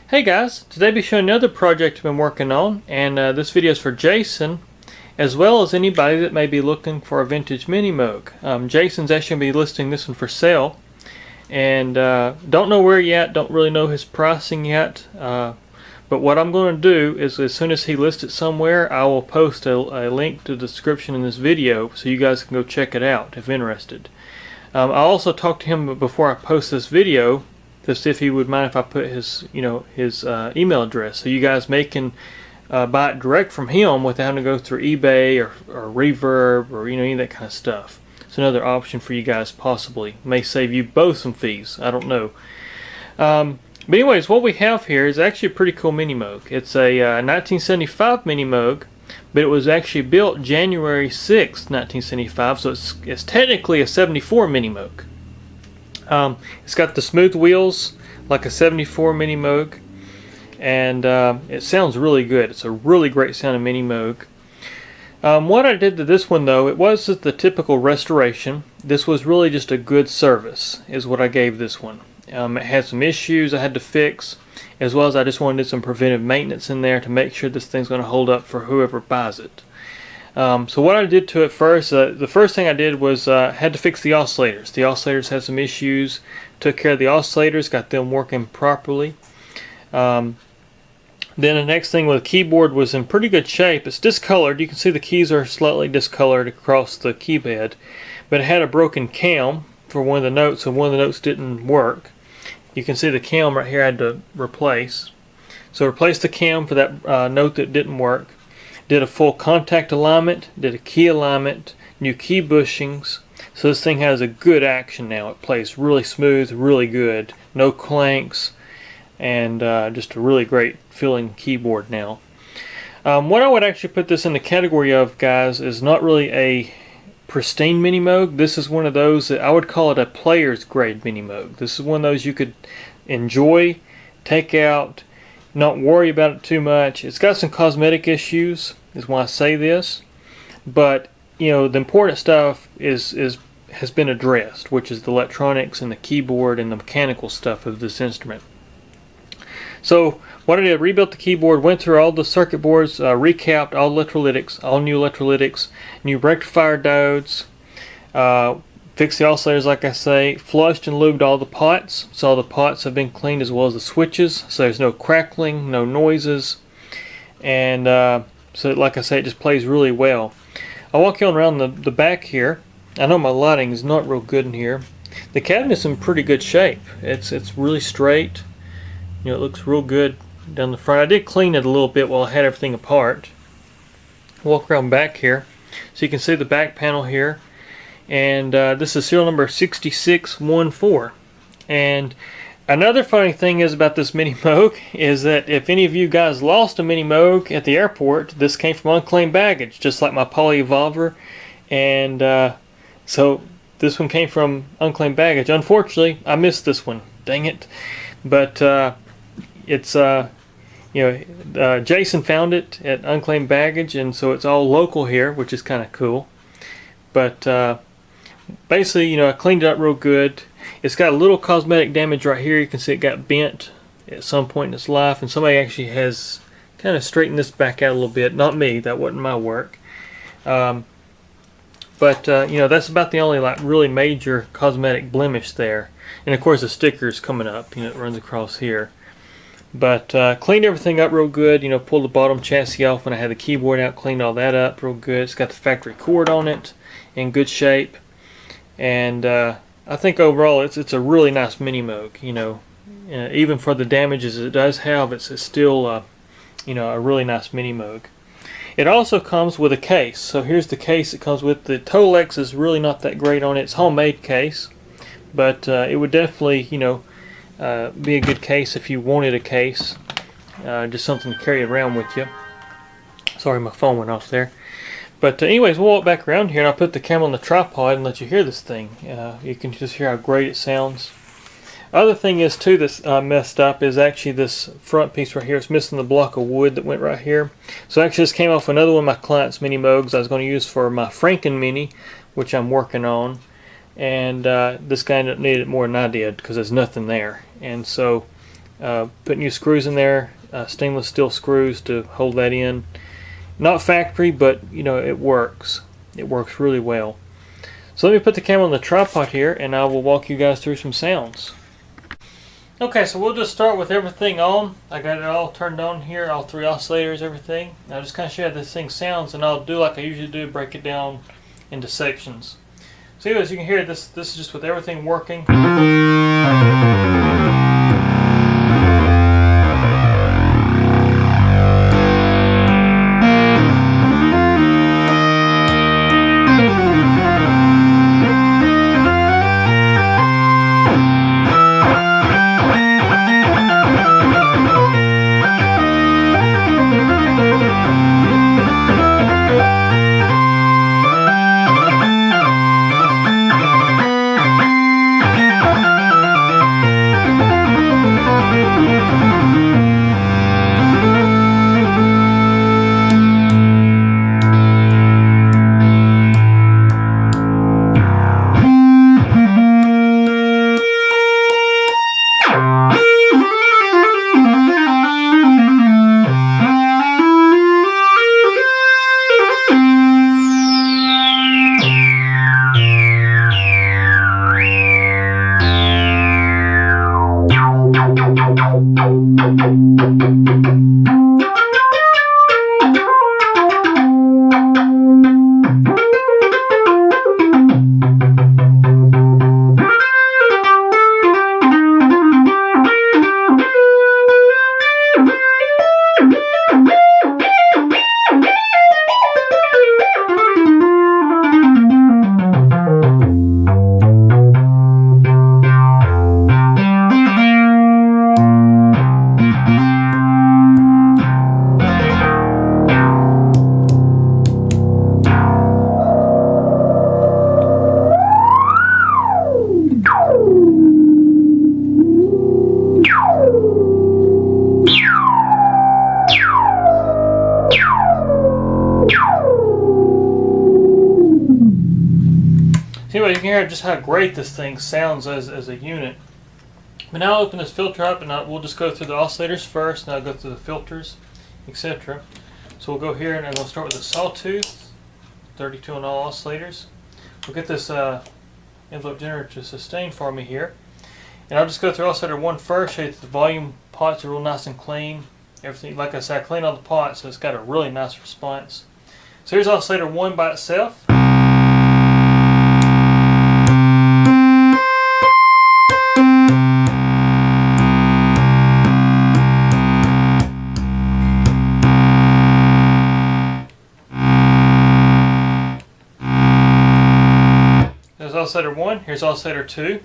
Hey guys, today I'll be showing another project I've been working on, and this video is for Jason as well as anybody that may be looking for a vintage Minimoog. Jason's actually going to be listing this one for sale, and don't know where yet, don't really know his pricing yet, but what I'm going to do is as soon as he lists it somewhere, I will post a link to the description in this video so you guys can go check it out if interested. I'll also talk to him before I post this video to see if he would mind if I put his email address, so you guys can buy it direct from him without having to go through eBay or Reverb or any of that kind of stuff. It's another option for you guys, possibly may save you both some fees. I don't know. But anyways, what we have here is actually a pretty cool Minimoog. It's a 1975 Minimoog, but it was actually built January 6th, 1975, so it's technically a 74 Minimoog. It's got the smooth wheels like a 74 Minimoog, and it sounds really good. It's a really great sounding Minimoog. What I did to this one, though, it wasn't the typical restoration. This was really just a good service is what I gave this one. It had some issues I had to fix, as well as I just wanted some preventive maintenance in there to make sure this thing's going to hold up for whoever buys it. So what I did to it first, the first thing I did was had to fix the oscillators. The oscillators had some issues. Took care of the oscillators, got them working properly. Then the next thing with the keyboard was in pretty good shape. It's discolored. You can see the keys are slightly discolored across the key bed, but it had a broken cam for one of the notes, so one of the notes didn't work. You can see the cam right here I had to replace. So replaced the cam for that note that didn't work. Did a full contact alignment, did a key alignment, new key bushings. So this thing has a good action now. It plays really smooth, really good. No clanks, and just a really great feeling keyboard now. What I would actually put this in the category of, guys, is not really a pristine Minimoog. This is one of those that I would call it a player's grade Minimoog. This is one of those you could enjoy, take out, not worry about it too much. It's got some cosmetic issues, is why I say this, but the important stuff has been addressed, which is the electronics and the keyboard and the mechanical stuff of this instrument. So what I did, rebuilt the keyboard, went through all the circuit boards, recapped all electrolytics, all new electrolytics, new rectifier diodes, fixed the oscillators like I say, flushed and lubed all the pots, so all the pots have been cleaned as well as the switches, so there's no crackling, no noises, and so like I say, it just plays really well. I'll walk you on around the back here. I know my lighting is not real good in here. The cabinet's in pretty good shape. It's really straight. It looks real good down the front. I did clean it a little bit while I had everything apart. Walk around back here, so you can see the back panel here. And this is serial number 6614. And another funny thing is about this Minimoog is that if any of you guys lost a Minimoog at the airport, this came from unclaimed baggage, just like my Poly Evolver. And so this one came from unclaimed baggage. Unfortunately, I missed this one. Dang it. But it's Jason found it at unclaimed baggage, and so it's all local here, which is kind of cool. But basically, I cleaned it up real good. It's got a little cosmetic damage right here. You can see it got bent at some point in its life, and somebody actually has kind of straightened this back out a little bit. Not me, that wasn't my work. But that's about the only really major cosmetic blemish there. And of course the sticker's coming up, it runs across here. But cleaned everything up real good, pulled the bottom chassis off when I had the keyboard out, cleaned all that up real good. It's got the factory cord on it in good shape. And I think overall it's a really nice Minimoog. Even for the damages it does have, it's still a really nice Minimoog. It also comes with a case. So here's the case it comes with. The Tolex is really not that great on it. It's homemade case, but it would definitely be a good case if you wanted a case, just something to carry around with you. Sorry, my phone went off there. But anyways, we'll walk back around here, and I'll put the camera on the tripod and let you hear this thing. You can just hear how great it sounds. Other thing is too that's messed up is actually this front piece right here. It's missing the block of wood that went right here. So actually this came off another one of my client's Minimoogs I was going to use for my Franken Mini, which I'm working on. And this guy needed it more than I did because there's nothing there. And so Put new screws in there, stainless steel screws to hold that in. Not factory, but you know, it works. It works really well. So let me put the camera on the tripod here, and I will walk you guys through some sounds. Okay, so we'll just start with everything on. I got it all turned on here, all 3 oscillators, everything. I'll just kind of show you how this thing sounds, and I'll do like I usually do, break it down into sections. So anyways, you can hear this is just with everything working. Anyway, you can hear just how great this thing sounds as a unit. But now I'll open this filter up, and we'll just go through the oscillators first, and I'll go through the filters, etc. So we'll go here, and we'll start with the sawtooth, 32 on all oscillators. We'll get this envelope generator to sustain for me here. And I'll just go through oscillator 1 first, show you that the volume pots are real nice and clean. Everything, like I said, I cleaned all the pots, so it's got a really nice response. So here's oscillator 1 by itself. There's oscillator 1, here's oscillator 2.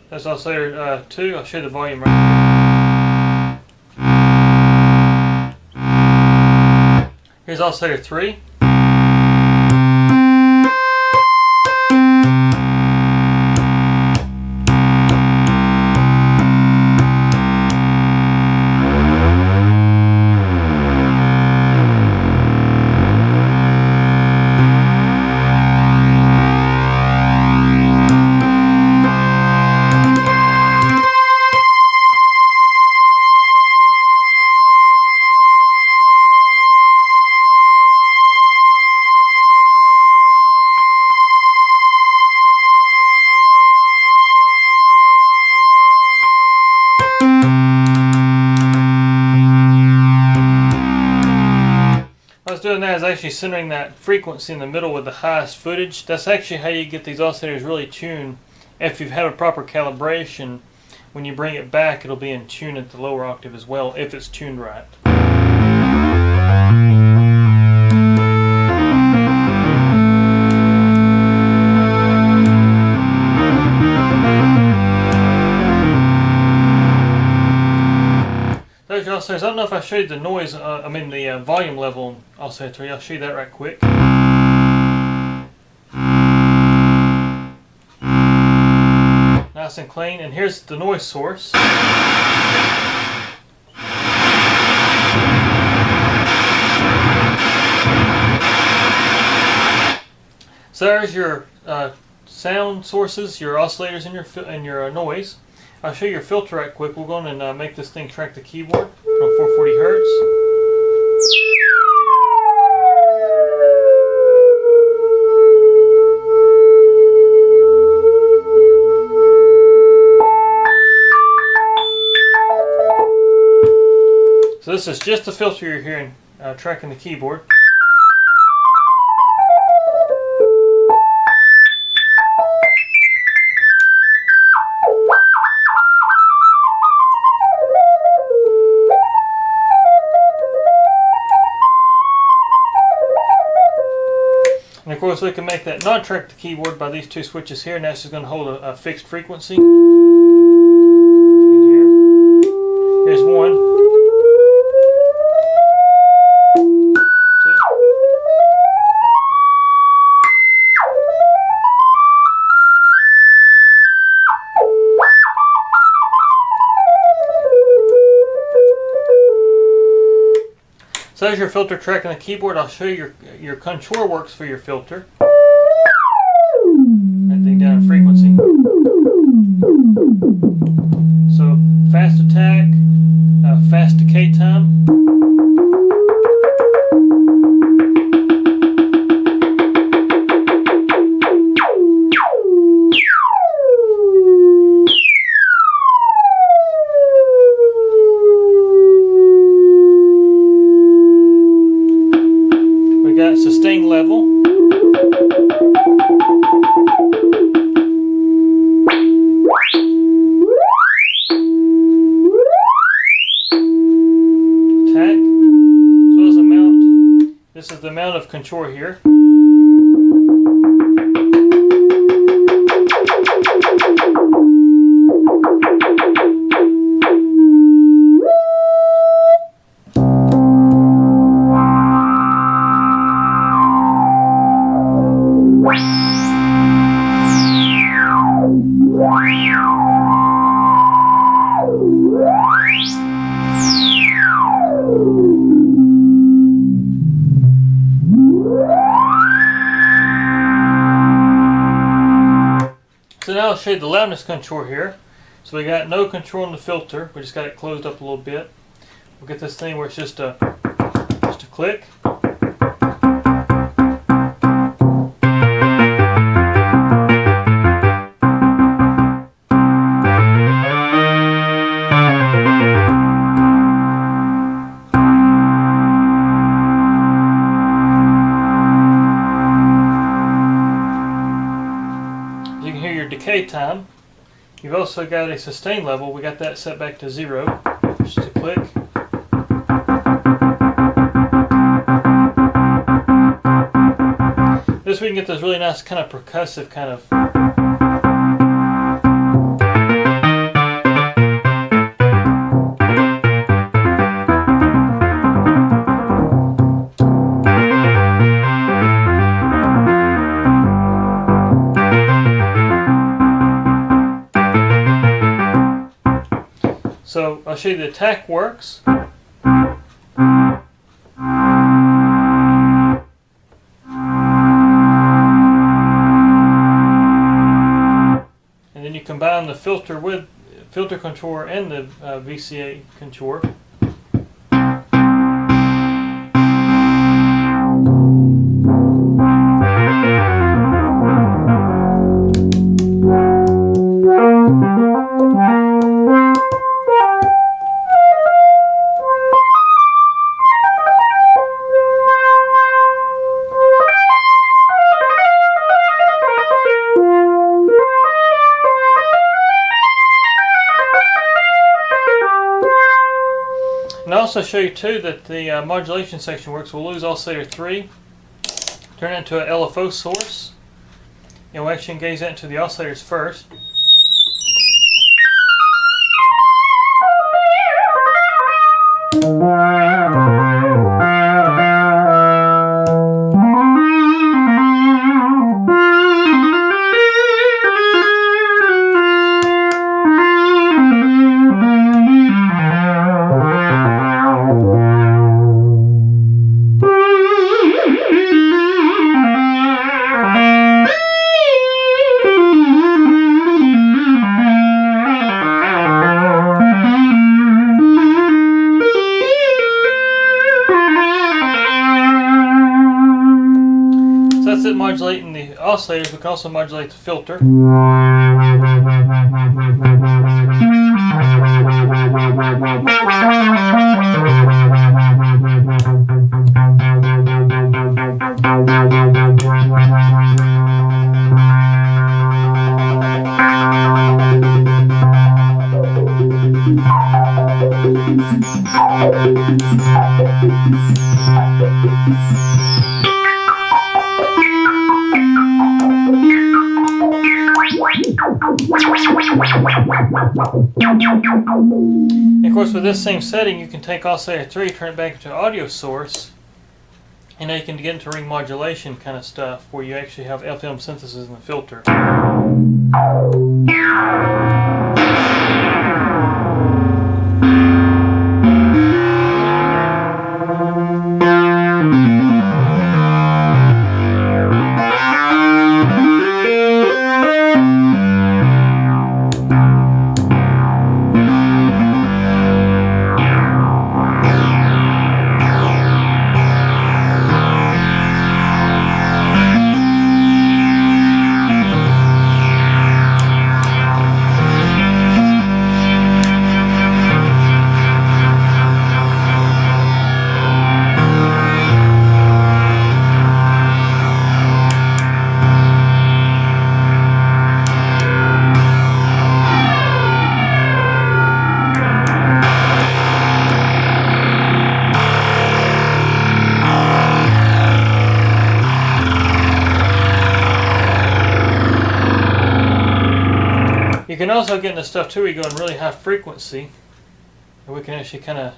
There's oscillator 2, I'll show you the volume right. Here's oscillator 3. What I was doing that is actually centering that frequency in the middle with the highest footage. That's actually how you get these oscillators really tuned. If you've had a proper calibration, when you bring it back, it'll be in tune at the lower octave as well, if it's tuned right. Your oscillators. I don't know if I showed the noise, the volume level on oscillator 3. I'll show you that right quick. and clean. And here's the noise source. So there's your sound sources, your oscillators, and your noise. I'll show you your filter right quick. We'll go on and make this thing track the keyboard from 440 hertz. So this is just the filter you're hearing tracking the keyboard. And of course we can make that not track the keyboard by these two switches here, and that's just going to hold a fixed frequency. Here's one. Two. So as your filter tracking the keyboard, I'll show you your contour works for your filter. That thing down in frequency. So fast attack, fast decay time. We got sustain level. This is the amount of contour here. So now I'll show you the loudness contour here. So we got no control on the filter. We just got it closed up a little bit. We'll get this thing where it's just a click. You can hear your decay time. You've also got a sustain level. We got that set back to 0. Just a click. This we can get this really nice kind of percussive kind of. So I'll show you the attack works. And then you combine the filter with filter contour and the VCA contour. And I'll also show you too that the modulation section works. We'll lose oscillator 3, turn it into an LFO source, and we'll actually engage that into the oscillators first. modulating the oscillators, we can also modulate the filter. And of course, with this same setting, you can take oscillator 3, turn it back into an audio source, and now you can get into ring modulation kind of stuff where you actually have FM synthesis in the filter. You can also get into stuff too where you go in really high frequency, and we can actually kind of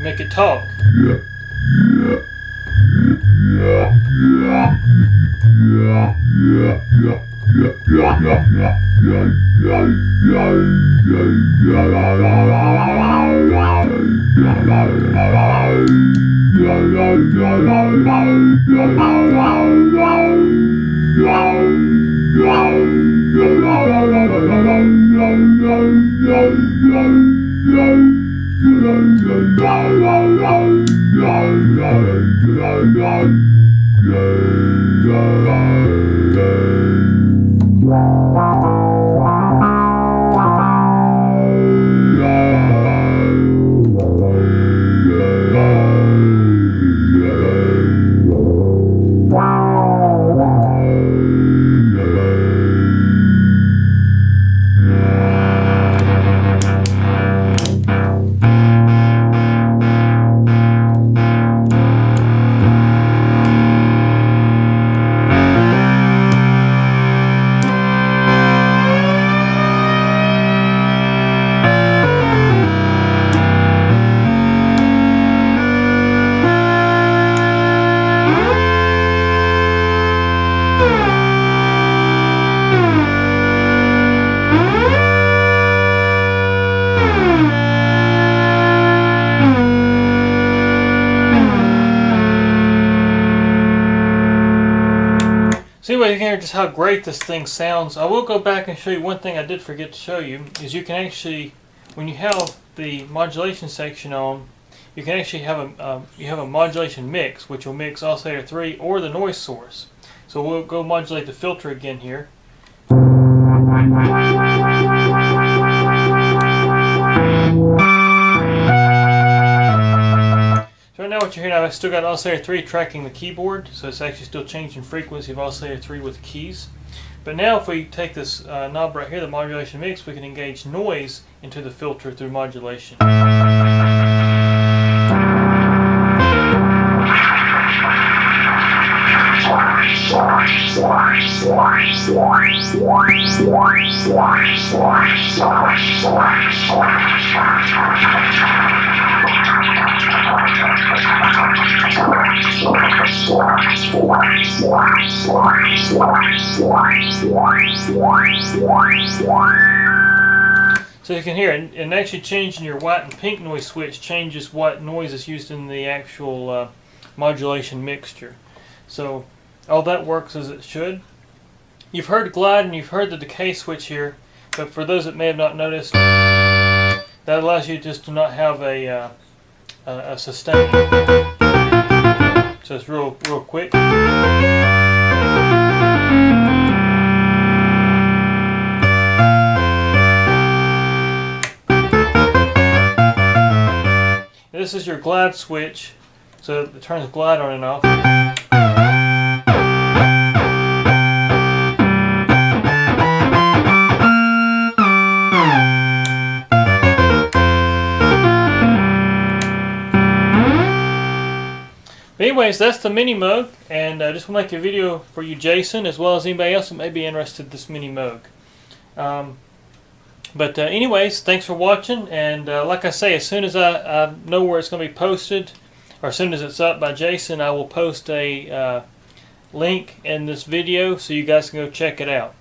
make it talk. So anyway, you can hear just how great this thing sounds. I will go back and show you one thing I did forget to show you, is you can actually, when you have the modulation section on, you can actually have a modulation mix, which will mix oscillator 3 or the noise source. So we'll go modulate the filter again here. So right now what you're hearing, I've still got oscillator 3 tracking the keyboard, so it's actually still changing frequency of oscillator 3 with the keys. But now if we take this knob right here, the modulation mix, we can engage noise into the filter through modulation. So you can hear it, and actually changing your white and pink noise switch changes what noise is used in the actual modulation mixture. So all that works as it should. You've heard glide and you've heard the decay switch here, but for those that may have not noticed, that allows you just to not have a sustain. So it's real quick. This is your glide switch, so it turns glide on and off. But anyways, that's the Minimoog, and I just want to make a video for you, Jason, as well as anybody else that may be interested in this Minimoog. But anyways, thanks for watching, and like I say, as soon as I know where it's going to be posted, or as soon as it's up by Jason, I will post a link in this video so you guys can go check it out.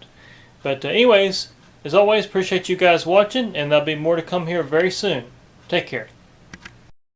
But anyways, as always, appreciate you guys watching, and there'll be more to come here very soon. Take care.